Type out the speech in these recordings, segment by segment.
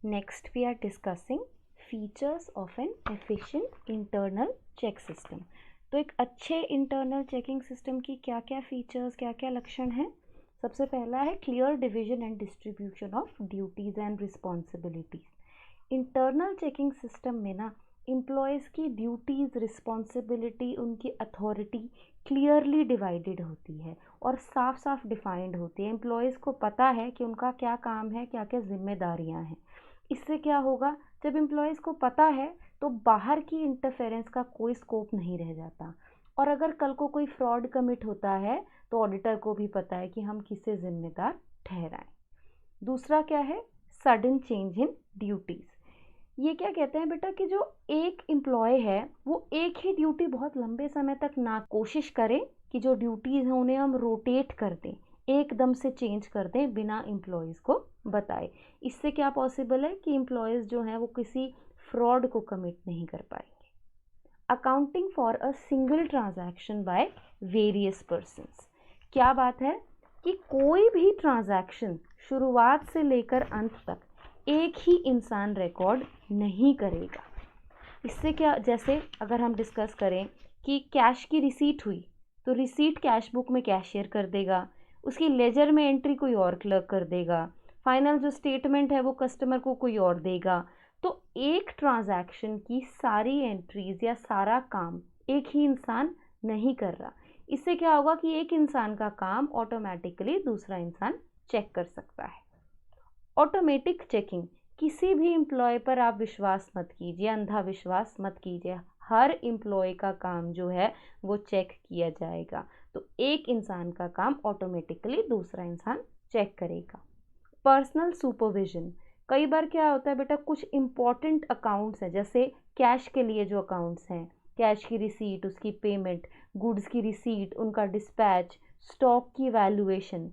Next, we are discussing features of an efficient internal check system. तो एक अच्छे internal checking system की क्या क्या फीचर्स, क्या क्या लक्षण हैं? सबसे पहला है clear division and distribution of duties and responsibilities. Internal checking system में ना एम्प्लॉयज़ की ड्यूटीज़, रिस्पॉन्सिबिलिटी, उनकी अथॉरिटी क्लियरली डिवाइडेड होती है और साफ साफ डिफाइंड होती है। एम्प्लॉयज़ को पता है कि उनका क्या काम है, क्या क्या जिम्मेदारियां हैं। इससे क्या होगा, जब एम्प्लॉयज़ को पता है तो बाहर की इंटरफेरेंस का कोई स्कोप नहीं रह जाता। और अगर कल को कोई फ्रॉड कमिट होता है तो ऑडिटर को भी पता है कि हम किसे जिम्मेदार ठहराएं। दूसरा क्या है, सडन चेंज इन ड्यूटीज़। ये क्या कहते हैं बेटा कि जो एक एम्प्लॉय है वो एक ही ड्यूटी बहुत लंबे समय तक ना कोशिश करे कि जो ड्यूटीज़ हैं उन्हें हम रोटेट कर दें, एकदम से चेंज कर दें बिना एम्प्लॉयज़ को बताए। इससे क्या पॉसिबल है कि एम्प्लॉयज़ जो हैं वो किसी फ्रॉड को कमिट नहीं कर पाएंगे। Accounting for a single transaction by various persons. क्या बात है कि कोई भी ट्रांजैक्शन शुरुआत से लेकर अंत तक एक ही इंसान रिकॉर्ड नहीं करेगा। इससे क्या, जैसे अगर हम डिस्कस करें कि कैश की रिसीट हुई तो रिसीट कैश बुक में कैशियर कर देगा, उसकी लेजर में एंट्री कोई और क्लर्क कर देगा, फाइनल जो स्टेटमेंट है वो कस्टमर को कोई और देगा। तो एक ट्रांजैक्शन की सारी एंट्रीज या सारा काम एक ही इंसान नहीं कर रहा। इससे क्या होगा कि एक इंसान का काम ऑटोमेटिकली दूसरा इंसान चेक कर सकता है। ऑटोमेटिक चेकिंग, किसी भी एम्प्लॉय पर आप विश्वास मत कीजिए, अंधा विश्वास मत कीजिए। हर एम्प्लॉय का काम जो है वो चेक किया जाएगा। तो एक इंसान का काम ऑटोमेटिकली दूसरा इंसान चेक करेगा। पर्सनल सुपरविजन, कई बार क्या होता है बेटा, कुछ इंपॉर्टेंट अकाउंट्स हैं, जैसे कैश के लिए जो अकाउंट्स हैं, कैश की रिसीट, उसकी पेमेंट, गुड्स की रिसीट, उनका डिस्पैच, स्टॉक की वैल्यूएशन,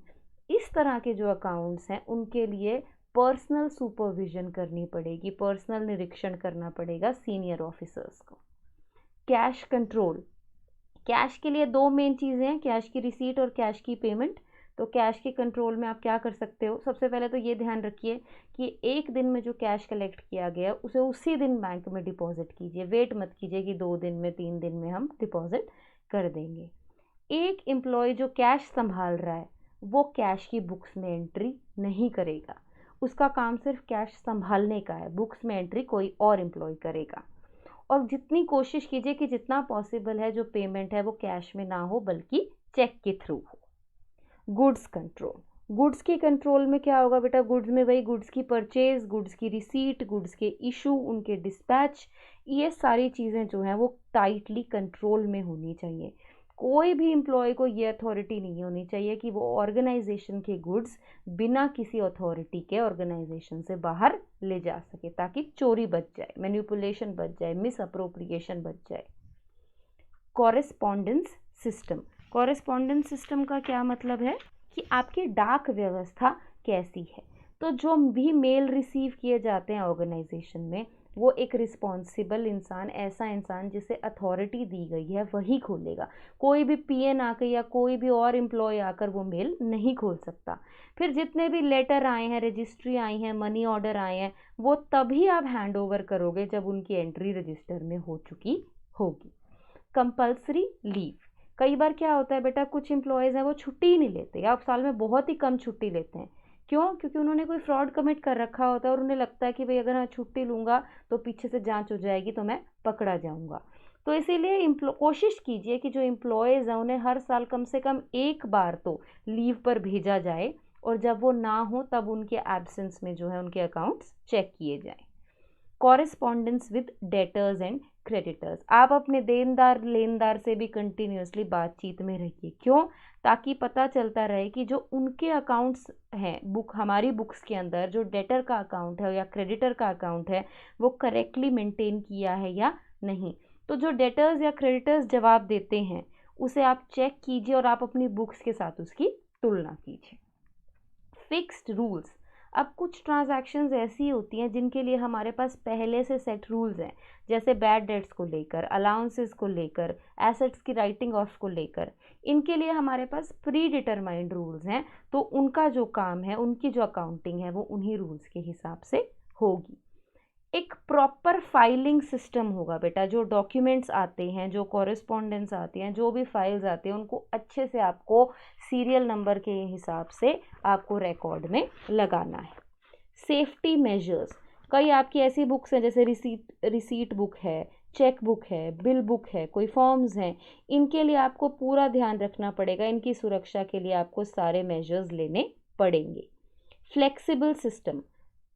इस तरह के जो अकाउंट्स हैं उनके लिए पर्सनल सुपरविजन करनी पड़ेगी, पर्सनल निरीक्षण करना पड़ेगा सीनियर ऑफिसर्स को। कैश कंट्रोल, कैश के लिए दो मेन चीज़ें हैं, कैश की रिसीट और कैश की पेमेंट। तो कैश के कंट्रोल में आप क्या कर सकते हो, सबसे पहले तो ये ध्यान रखिए कि एक दिन में जो कैश कलेक्ट किया गया उसे उसी दिन बैंक में डिपॉजिट कीजिए। वेट मत कीजिए कि 2 दिन में, 3 दिन में हम डिपॉजिट कर देंगे। एक एम्प्लॉय जो कैश संभाल रहा है वो कैश की बुक्स में एंट्री नहीं करेगा, उसका काम सिर्फ कैश संभालने का है, बुक्स में एंट्री कोई और एम्प्लॉय करेगा। और जितनी कोशिश कीजिए कि जितना पॉसिबल है जो पेमेंट है वो कैश में ना हो बल्कि चेक के थ्रू हो। गुड्स कंट्रोल, गुड्स के कंट्रोल में क्या होगा बेटा, गुड्स में वही गुड्स की परचेज, गुड्स की रिसीट, गुड्स के इशू, उनके डिस्पैच, ये सारी चीज़ें जो हैं वो टाइटली कंट्रोल में होनी चाहिए। कोई भी एम्प्लॉय को ये अथॉरिटी नहीं होनी चाहिए कि वो ऑर्गेनाइजेशन के गुड्स बिना किसी अथॉरिटी के ऑर्गेनाइजेशन से बाहर ले जा सके, ताकि चोरी बच जाए, मैनिपुलेशन बच जाए, मिस अप्रोप्रिएशन बच जाए। कॉरेस्पॉन्डेंस सिस्टम, कॉरेस्पॉन्डेंस सिस्टम का क्या मतलब है कि आपकी डाक व्यवस्था कैसी है। तो जो भी मेल रिसीव किए जाते हैं ऑर्गेनाइजेशन में वो एक रिस्पॉन्सिबल इंसान, ऐसा इंसान जिसे अथॉरिटी दी गई है वही खोलेगा। कोई भी पीएन आकर या कोई भी और एम्प्लॉय आकर वो मेल नहीं खोल सकता। फिर जितने भी लेटर आए हैं, रजिस्ट्री आई हैं, मनी ऑर्डर आए हैं, वो तभी आप हैंड ओवर करोगे जब उनकी एंट्री रजिस्टर में हो चुकी होगी। कंपल्सरी लीव, कई बार क्या होता है बेटा, कुछ एम्प्लॉयज़ हैं वो छुट्टी ही नहीं लेते या साल में बहुत ही कम छुट्टी लेते हैं। क्यों? क्योंकि उन्होंने कोई फ्रॉड कमिट कर रखा होता है और उन्हें लगता है कि भाई अगर मैं छुट्टी लूँगा तो पीछे से जांच हो जाएगी तो मैं पकड़ा जाऊँगा। तो इसीलिए कोशिश कीजिए कि जो एम्प्लॉयज़ हैं उन्हें हर साल कम से कम एक बार तो लीव पर भेजा जाए, और जब वो ना हो तब उनके एब्सेंस में जो है उनके अकाउंट्स चेक किए जाएँ। Correspondence with debtors and creditors, आप अपने देनदार लेनदार से भी कंटिन्यूसली बातचीत में रहिए। क्यों? ताकि पता चलता रहे कि जो उनके अकाउंट्स हैं हमारी बुक्स के अंदर, जो डेटर का अकाउंट है या क्रेडिटर का अकाउंट है वो करेक्टली मेंटेन किया है या नहीं। तो जो डेटर्स या क्रेडिटर्स जवाब देते हैं उसे आप चेक कीजिए और आप अपनी बुक्स के साथ उसकी तुलना कीजिए। फिक्स्ड रूल्स, अब कुछ ट्रांजैक्शंस ऐसी होती हैं जिनके लिए हमारे पास पहले से सेट रूल्स हैं, जैसे बैड डेट्स को लेकर, अलाउंसेस को लेकर, एसेट्स की राइटिंग ऑफ को लेकर, इनके लिए हमारे पास प्री डिटरमाइंड रूल्स हैं। तो उनका जो काम है, उनकी जो अकाउंटिंग है वो उन्हीं रूल्स के हिसाब से होगी। एक प्रॉपर फाइलिंग सिस्टम होगा बेटा, जो डॉक्यूमेंट्स आते हैं, जो कॉरेस्पॉन्डेंस आते हैं, जो भी फाइल्स आते हैं, उनको अच्छे से आपको सीरियल नंबर के हिसाब से आपको रिकॉर्ड में लगाना है। सेफ्टी मेजर्स, कई आपकी ऐसी बुक्स हैं जैसे रिसीट बुक है, चेक बुक है, बिल बुक है, कोई फॉर्म्स हैं, इनके लिए आपको पूरा ध्यान रखना पड़ेगा, इनकी सुरक्षा के लिए आपको सारे मेजर्स लेने पड़ेंगे। Flexible system,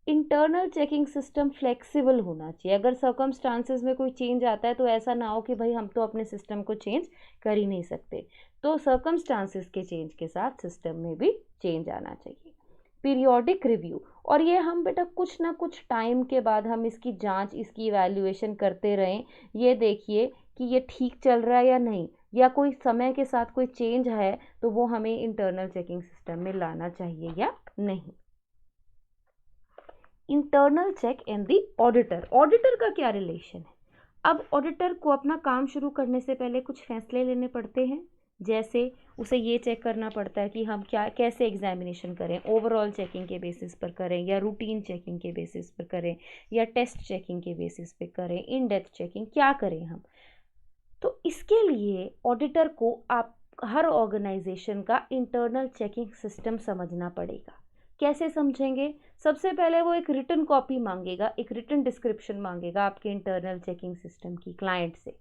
internal checking system flexible होना चाहिए। अगर सर्कमस्टांसेस में कोई चेंज आता है तो ऐसा ना हो कि भाई हम तो अपने सिस्टम को चेंज कर ही नहीं सकते, तो सर्कमस्टांसेस के चेंज के साथ सिस्टम में भी चेंज आना चाहिए। पीरियोडिक रिव्यू, और ये हम बेटा कुछ ना कुछ टाइम के बाद हम इसकी जांच, इसकी इवैल्यूएशन करते रहें, ये देखिए कि ये ठीक चल रहा है या नहीं, या कोई समय के साथ कोई चेंज है तो वो हमें इंटरनल चेकिंग सिस्टम में लाना चाहिए या नहीं। Internal check and the auditor, auditor का क्या रिलेशन है? अब ऑडिटर को अपना काम शुरू करने से पहले कुछ फैसले लेने पड़ते हैं, जैसे उसे ये चेक करना पड़ता है कि हम क्या कैसे एग्जामिनेशन करें, ओवरऑल चेकिंग के बेसिस पर करें या रूटीन चेकिंग के बेसिस पर करें या टेस्ट चेकिंग के बेसिस पर करें, इन डेप्थ चेकिंग क्या करें हम। तो इसके लिए ऑडिटर को आप हर ऑर्गेनाइजेशन का इंटरनल चेकिंग सिस्टम समझना पड़ेगा। कैसे समझेंगे? सबसे पहले वो एक रिटन कॉपी मांगेगा, एक रिटन डिस्क्रिप्शन मांगेगा आपके इंटरनल चेकिंग सिस्टम की क्लाइंट से।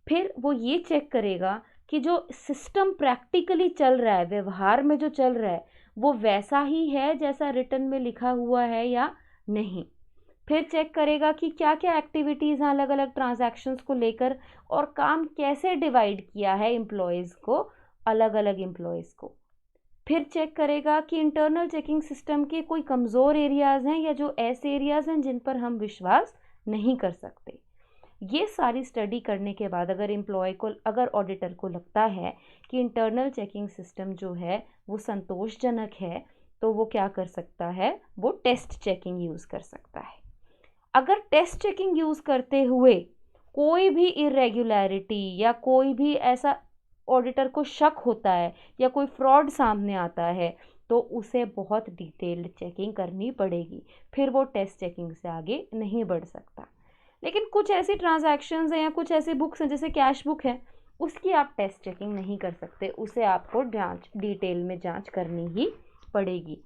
फिर वो ये चेक करेगा कि जो सिस्टम प्रैक्टिकली चल रहा है, व्यवहार में जो चल रहा है, वो वैसा ही है जैसा रिटन में लिखा हुआ है या नहीं। फिर चेक करेगा कि क्या क्या एक्टिविटीज़ हैं अलग अलग ट्रांजैक्शंस को लेकर, और काम कैसे डिवाइड किया है एम्प्लॉयज़ को, अलग अलग एम्प्लॉयज़ को। फिर चेक करेगा कि इंटरनल चेकिंग सिस्टम के कोई कमज़ोर एरियाज़ हैं या जो ऐसे एरियाज़ हैं जिन पर हम विश्वास नहीं कर सकते। ये सारी स्टडी करने के बाद अगर ऑडिटर को लगता है कि इंटरनल चेकिंग सिस्टम जो है वो संतोषजनक है, तो वो क्या कर सकता है, वो टेस्ट चेकिंग यूज़ कर सकता है। अगर टेस्ट चेकिंग यूज़ करते हुए कोई भी इरेगुलरिटी या कोई भी ऐसा ऑडिटर को शक होता है या कोई फ्रॉड सामने आता है, तो उसे बहुत डिटेल्ड चेकिंग करनी पड़ेगी, फिर वो टेस्ट चेकिंग से आगे नहीं बढ़ सकता। लेकिन कुछ ऐसी ट्रांजैक्शंस हैं या कुछ ऐसी बुक्स हैं जैसे कैश बुक है, उसकी आप टेस्ट चेकिंग नहीं कर सकते, उसे आपको डिटेल में जांच करनी ही पड़ेगी।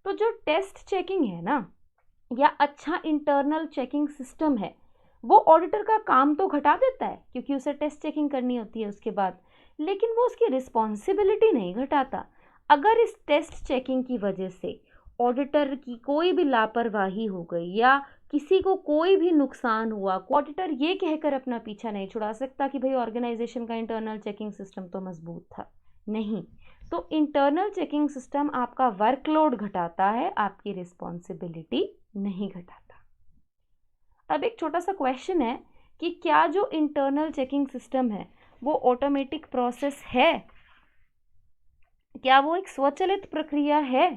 तो जो टेस्ट चेकिंग है ना, या अच्छा इंटरनल चेकिंग सिस्टम है, वो ऑडिटर का काम तो घटा देता है क्योंकि उसे टेस्ट चेकिंग करनी होती है उसके बाद, लेकिन वो उसकी रिस्पॉन्सिबिलिटी नहीं घटाता। अगर इस टेस्ट चेकिंग की वजह से ऑडिटर की कोई भी लापरवाही हो गई या किसी को कोई भी नुकसान हुआ, ऑडिटर ये कहकर अपना पीछा नहीं छुड़ा सकता कि भाई ऑर्गेनाइजेशन का इंटरनल चेकिंग सिस्टम तो मजबूत था। नहीं, तो इंटरनल चेकिंग सिस्टम आपका वर्कलोड घटाता है, आपकी रिस्पॉन्सिबिलिटी नहीं घटाता। अब एक छोटा सा क्वेश्चन है कि क्या जो इंटरनल चेकिंग सिस्टम है वो ऑटोमेटिक प्रोसेस है? क्या वो एक स्वचालित प्रक्रिया है?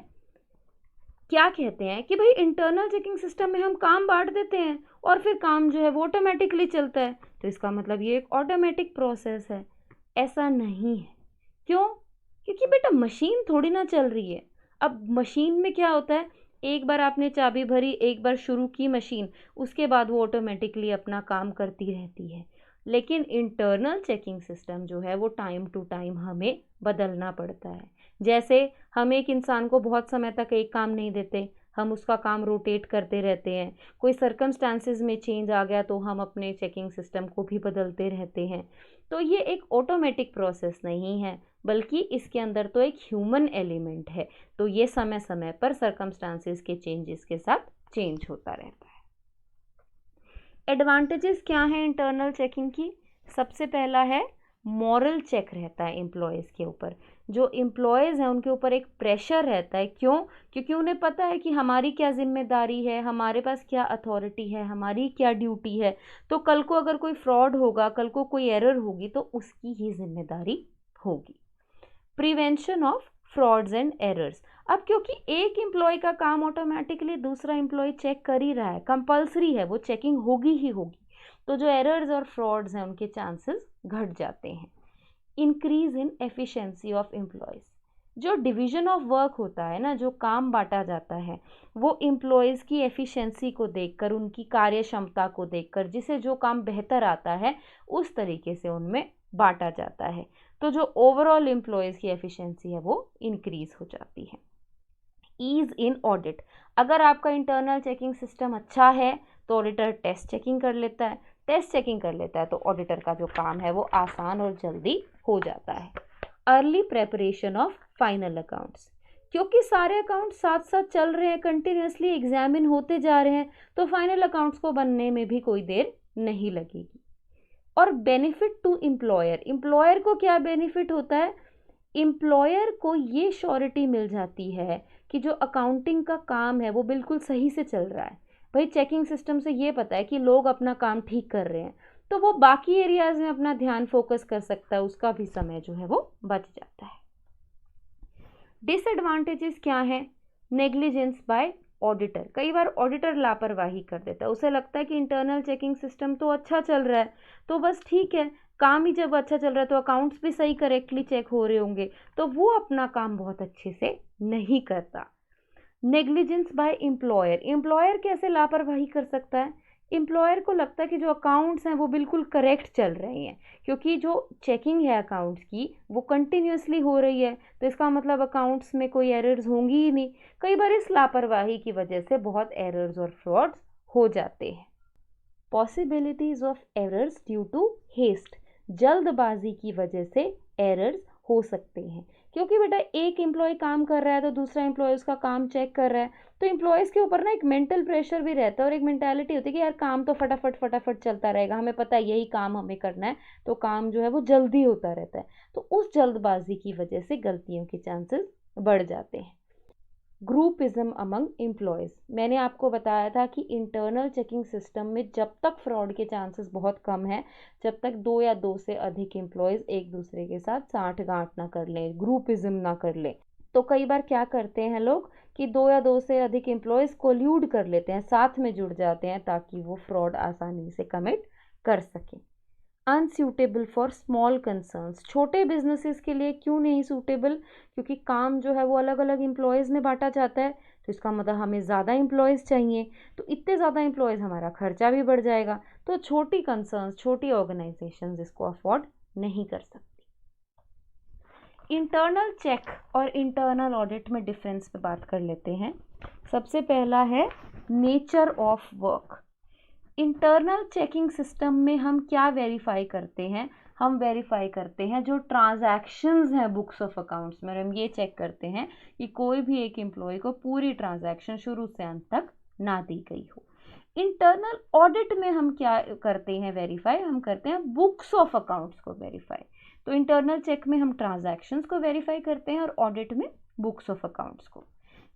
क्या कहते हैं कि भाई इंटरनल चेकिंग सिस्टम में हम काम बांट देते हैं और फिर काम जो है वो ऑटोमेटिकली चलता है, तो इसका मतलब ये एक ऑटोमेटिक प्रोसेस है। ऐसा नहीं है। क्यों? क्योंकि बेटा मशीन थोड़ी ना चल रही है। अब मशीन में क्या होता है, एक बार आपने चाबी भरी, एक बार शुरू की मशीन, उसके बाद वो ऑटोमेटिकली अपना काम करती रहती है। लेकिन इंटरनल चेकिंग सिस्टम जो है वो टाइम टू टाइम हमें बदलना पड़ता है। जैसे हम एक इंसान को बहुत समय तक एक काम नहीं देते, हम उसका काम रोटेट करते रहते हैं। कोई सर्कमस्टांसेस में चेंज आ गया तो हम अपने चेकिंग सिस्टम को भी बदलते रहते हैं। तो ये एक ऑटोमेटिक प्रोसेस नहीं है, बल्कि इसके अंदर तो एक ह्यूमन एलिमेंट है। तो ये समय समय पर सर्कमस्टांसेस के चेंजेस के साथ चेंज होता रहता है। एडवांटेजेस क्या हैं इंटरनल चेकिंग की? सबसे पहला है मॉरल चेक रहता है एम्प्लॉयज़ के ऊपर। जो एम्प्लॉयज़ हैं उनके ऊपर एक प्रेशर रहता है। क्यों? क्योंकि उन्हें पता है कि हमारी क्या जिम्मेदारी है, हमारे पास क्या अथॉरिटी है, हमारी क्या ड्यूटी है। तो कल को अगर कोई फ्रॉड होगा, कल को कोई एरर होगी, तो उसकी ही जिम्मेदारी होगी। Prevention of frauds and errors. अब क्योंकि एक एम्प्लॉय का काम ऑटोमेटिकली दूसरा एम्प्लॉय चेक कर ही रहा है, कंपल्सरी है, वो चेकिंग होगी ही होगी, तो जो एरर्स और फ्रॉड्स हैं उनके चांसेस घट जाते हैं। Increase in efficiency of employees. जो डिवीजन ऑफ वर्क होता है ना, जो काम बांटा जाता है, वो एम्प्लॉयज़ की एफिशिएंसी को देखकर, उनकी कार्य क्षमता को देखकर, जिसे जो काम बेहतर आता है उस तरीके से उनमें बांटा जाता है। तो जो ओवरऑल एम्प्लॉयज़ की एफिशिएंसी है वो इंक्रीज हो जाती है। ईज इन ऑडिट, अगर आपका इंटरनल चेकिंग सिस्टम अच्छा है तो ऑडिटर टेस्ट चेकिंग कर लेता है, टेस्ट चेकिंग कर लेता है तो ऑडिटर का जो काम है वो आसान और जल्दी हो जाता है। Early preparation of final accounts, क्योंकि सारे अकाउंट साथ साथ चल रहे हैं, कंटिन्यूसली एग्जामिन होते जा रहे हैं, तो फाइनल अकाउंट्स को बनने में भी कोई देर नहीं लगेगी। और बेनिफिट टू एम्प्लॉयर, एम्प्लॉयर को क्या बेनिफिट होता है? एम्प्लॉयर को ये श्योरिटी मिल जाती है कि जो अकाउंटिंग का काम है वो बिल्कुल सही से चल रहा है। भाई चेकिंग सिस्टम से ये पता है कि लोग अपना काम ठीक कर रहे हैं, तो वो बाकी एरियाज में अपना ध्यान फोकस कर सकता है, उसका भी समय जो है वो बच जाता है। डिसएडवांटेजेस क्या है? नेग्लिजेंस बाय ऑडिटर, कई बार ऑडिटर लापरवाही कर देता है, उसे लगता है कि इंटरनल चेकिंग सिस्टम तो अच्छा चल रहा है तो बस ठीक है, काम ही जब अच्छा चल रहा है तो अकाउंट्स भी सही करेक्टली चेक हो रहे होंगे, तो वो अपना काम बहुत अच्छे से नहीं करता। नेग्लिजेंस बाय एम्प्लॉयर, एम्प्लॉयर कैसे लापरवाही कर सकता है? एम्प्लॉयर को लगता है कि जो अकाउंट्स हैं वो बिल्कुल करेक्ट चल रहे हैं, क्योंकि जो चेकिंग है अकाउंट्स की वो कंटिन्यूसली हो रही है, तो इसका मतलब अकाउंट्स में कोई एरर्स होंगी ही नहीं। कई बार इस लापरवाही की वजह से बहुत एरर्स और फ्रॉड्स हो जाते हैं। Possibilities of errors due to haste, जल्दबाजी की वजह से एरर्स हो सकते हैं, क्योंकि बेटा एक एम्प्लॉय काम कर रहा है तो दूसरा एम्प्लॉय उसका काम चेक कर रहा है, तो एम्प्लॉयज़ के ऊपर ना एक मेंटल प्रेशर भी रहता है और एक मेंटालिटी होती है कि यार काम तो फटाफट फटाफट चलता रहेगा, हमें पता है यही काम हमें करना है, तो काम जो है वो जल्दी होता रहता है, तो उस जल्दबाजी की वजह से गलतियों के चांसेस बढ़ जाते हैं। ग्रुपिज्म अमंग एम्प्लॉयज़, मैंने आपको बताया था कि इंटरनल चेकिंग सिस्टम में जब तक फ्रॉड के चांसेस बहुत कम है, जब तक 2 या 2 से अधिक एम्प्लॉयज़ एक दूसरे के साथ साठगांठ ना कर लें, ग्रुपिज्म ना कर लें। तो कई बार क्या करते हैं लोग कि 2 या 2 से अधिक एम्प्लॉयज़ कोल्यूड कर लेते हैं, साथ में जुड़ जाते हैं ताकि वो फ्रॉड आसानी से कमिट कर सकें। अनसूटेबल फॉर स्मॉल कंसर्न्स, छोटे बिजनेसेस के लिए क्यों नहीं सूटेबल? क्योंकि काम जो है वो अलग अलग एम्प्लॉयज़ में बांटा जाता है, तो इसका मतलब हमें ज़्यादा एम्प्लॉयज़ चाहिए, तो इतने ज़्यादा एम्प्लॉयज़ हमारा खर्चा भी बढ़ जाएगा, तो छोटी कंसर्न्स, छोटी ऑर्गेनाइजेशंस इसको अफोर्ड नहीं कर सकती। इंटरनल चेक और इंटरनल ऑडिट में डिफरेंस पे बात कर लेते हैं। सबसे पहला है nature of work. Internal checking system में हम क्या वेरीफाई करते हैं? हम वेरीफाई करते हैं जो ट्रांजैक्शंस हैं बुक्स ऑफ अकाउंट्स में, हम ये चेक करते हैं कि कोई भी एक एम्प्लॉय को पूरी ट्रांजैक्शन शुरू से अंत तक ना दी गई हो। इंटरनल ऑडिट में हम क्या करते हैं वेरीफाई? हम करते हैं बुक्स ऑफ अकाउंट्स को वेरीफाई। तो इंटरनल चेक में हम ट्रांजैक्शंस को वेरीफाई करते हैं और ऑडिट में बुक्स ऑफ अकाउंट्स को।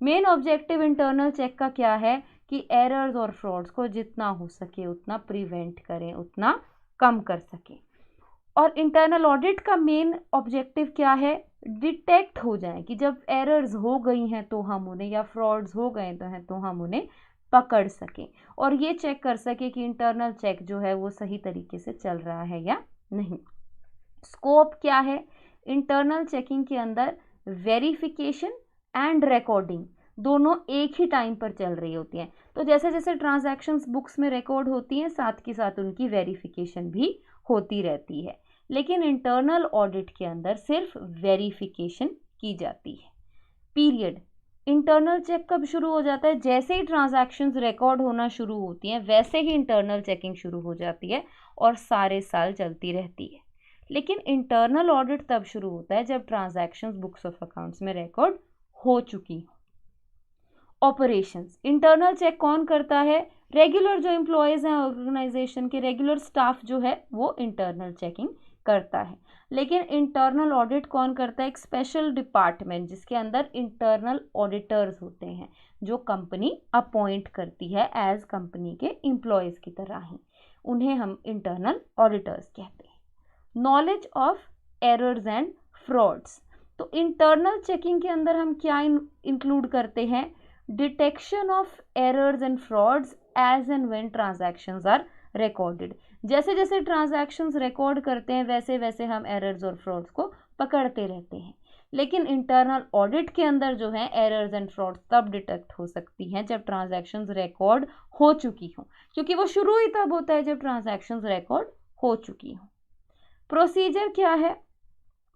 मेन ऑब्जेक्टिव इंटरनल चेक का क्या है कि एरर्स और फ्रॉड्स को जितना हो सके उतना प्रिवेंट करें, उतना कम कर सकें। और इंटरनल ऑडिट का मेन ऑब्जेक्टिव क्या है? डिटेक्ट हो जाए कि जब एरर्स हो गई हैं तो हम उन्हें, या फ्रॉड्स हो गए तो हम उन्हें पकड़ सकें और ये चेक कर सके कि इंटरनल चेक जो है वो सही तरीके से चल रहा है या नहीं। स्कोप क्या है? इंटरनल चेकिंग के अंदर वेरिफिकेशन एंड रिकॉर्डिंग दोनों एक ही टाइम पर चल रही होती हैं, तो जैसे जैसे ट्रांजैक्शंस बुक्स में रिकॉर्ड होती हैं साथ के साथ उनकी वेरिफिकेशन भी होती रहती है, लेकिन इंटरनल ऑडिट के अंदर सिर्फ वेरिफिकेशन की जाती है। पीरियड, इंटरनल चेक कब शुरू हो जाता है? जैसे ही ट्रांजैक्शंस रिकॉर्ड होना शुरू होती हैं वैसे ही इंटरनल चेकिंग शुरू हो जाती है और सारे साल चलती रहती है। लेकिन इंटरनल ऑडिट तब शुरू होता है जब ट्रांजैक्शंस बुक्स ऑफ अकाउंट्स में रिकॉर्ड हो चुकी हो। ऑपरेशंस, इंटरनल चेक कौन करता है? रेगुलर जो एम्प्लॉयज़ हैं ऑर्गेनाइजेशन के, रेगुलर स्टाफ जो है वो इंटरनल चेकिंग करता है। लेकिन इंटरनल ऑडिट कौन करता है? एक स्पेशल डिपार्टमेंट जिसके अंदर इंटरनल ऑडिटर्स होते हैं जो कंपनी अपॉइंट करती है एज कंपनी के एम्प्लॉयज़ की तरह ही, उन्हें हम इंटरनल ऑडिटर्स कहते हैं। Knowledge of errors and frauds, तो इंटरनल चेकिंग के अंदर हम क्या इंक्लूड करते हैं? Detection of errors and frauds as and when transactions are recorded, जैसे जैसे ट्रांजैक्शंस रिकॉर्ड करते हैं वैसे वैसे हम एरर्स और फ्रॉड्स को पकड़ते रहते हैं। लेकिन इंटरनल ऑडिट के अंदर जो है एरर्स एंड फ्रॉड तब डिटेक्ट हो सकती हैं जब ट्रांजैक्शंस रिकॉर्ड हो चुकी हो, क्योंकि वो शुरू ही तब होता है जब ट्रांजैक्शंस रिकॉर्ड हो चुकी हो। प्रोसीजर क्या है?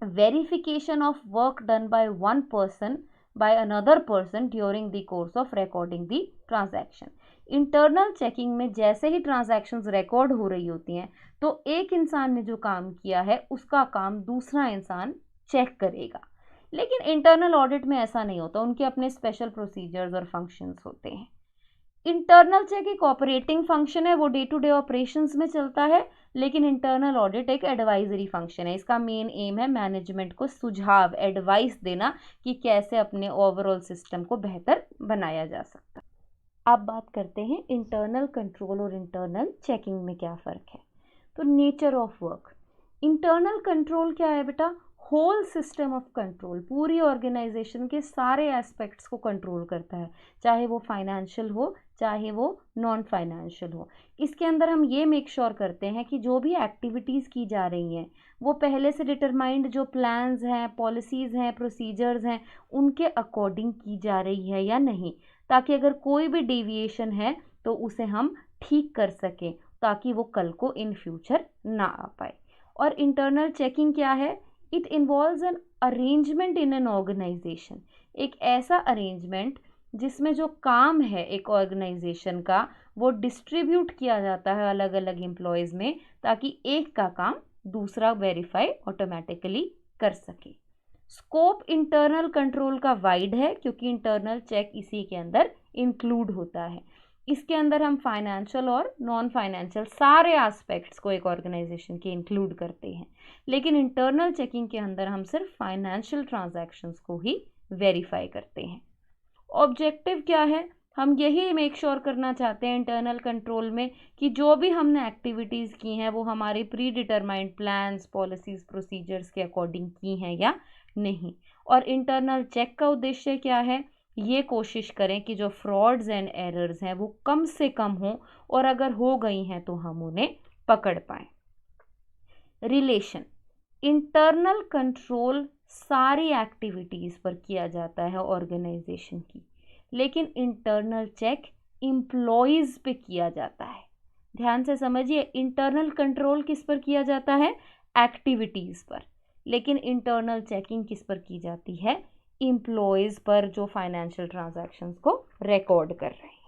Verification of work done by one person by another person during the course of recording the transaction. Internal checking में जैसे ही ट्रांजैक्शंस रिकॉर्ड हो रही होती हैं तो एक इंसान ने जो काम किया है उसका काम दूसरा इंसान चेक करेगा। लेकिन इंटरनल ऑडिट में ऐसा नहीं होता, उनके अपने स्पेशल प्रोसीजर्स और फंक्शंस होते हैं। इंटरनल चेक एक ऑपरेटिंग फंक्शन है, वो डे टू डे ऑपरेशंस में चलता है, लेकिन इंटरनल ऑडिट एक एडवाइजरी फंक्शन है। इसका मेन एम है मैनेजमेंट को सुझाव, एडवाइस देना कि कैसे अपने ओवरऑल सिस्टम को बेहतर बनाया जा सकता है। अब बात करते हैं इंटरनल कंट्रोल और इंटरनल चेकिंग में क्या फ़र्क है। तो nature of work, internal control क्या है बेटा? होल सिस्टम ऑफ कंट्रोल, पूरी ऑर्गेनाइजेशन के सारे एस्पेक्ट्स को कंट्रोल करता है, चाहे वो फाइनेंशियल हो चाहे वो नॉन फाइनेंशियल हो। इसके अंदर हम ये मेक श्योर करते हैं कि जो भी एक्टिविटीज़ की जा रही हैं वो पहले से डिटरमाइंड जो प्लान्स हैं, पॉलिसीज़ हैं, प्रोसीजर्स हैं, उनके अकॉर्डिंग की जा रही है या नहीं, ताकि अगर कोई भी डेविएशन है तो उसे हम ठीक कर सकें, ताकि वो कल को इन फ्यूचर ना आ पाए। और इंटरनल चेकिंग क्या है? It involves an arrangement in an organisation, एक ऐसा अरेंजमेंट जिसमें जो काम है एक ऑर्गेनाइजेशन का वो डिस्ट्रीब्यूट किया जाता है अलग अलग एम्प्लॉयज़ में, ताकि एक का काम दूसरा वेरीफाई ऑटोमेटिकली कर सके। स्कोप इंटरनल कंट्रोल का वाइड है, क्योंकि इंटरनल चेक इसी के अंदर इंक्लूड होता है। इसके अंदर हम फाइनेंशियल और नॉन फाइनेंशियल सारे एस्पेक्ट्स को एक ऑर्गेनाइजेशन के इंक्लूड करते हैं, लेकिन इंटरनल चेकिंग के अंदर हम सिर्फ फाइनेंशियल ट्रांजैक्शंस को ही वेरीफाई करते हैं। ऑब्जेक्टिव क्या है? हम यही मेक श्योर करना चाहते हैं इंटरनल कंट्रोल में कि जो भी हमने एक्टिविटीज़ की हैं वो हमारे pre determined plans, policies, procedures के अकॉर्डिंग की हैं या नहीं। और इंटरनल चेक का उद्देश्य क्या है? ये कोशिश करें कि जो फ्रॉड्स एंड एरर्स हैं वो कम से कम हो, और अगर हो गई हैं तो हम उन्हें पकड़ पाएँ। रिलेशन, इंटरनल कंट्रोल सारी एक्टिविटीज़ पर किया जाता है ऑर्गेनाइजेशन की, लेकिन इंटरनल चेक एम्प्लॉयज़ पे किया जाता है। ध्यान से समझिए, इंटरनल कंट्रोल किस पर किया जाता है? एक्टिविटीज़ पर, लेकिन इंटरनल चेकिंग किस पर की जाती है? एम्प्लॉयज़ पर, जो फाइनेंशियल ट्रांजैक्शंस को रिकॉर्ड कर रहे हैं।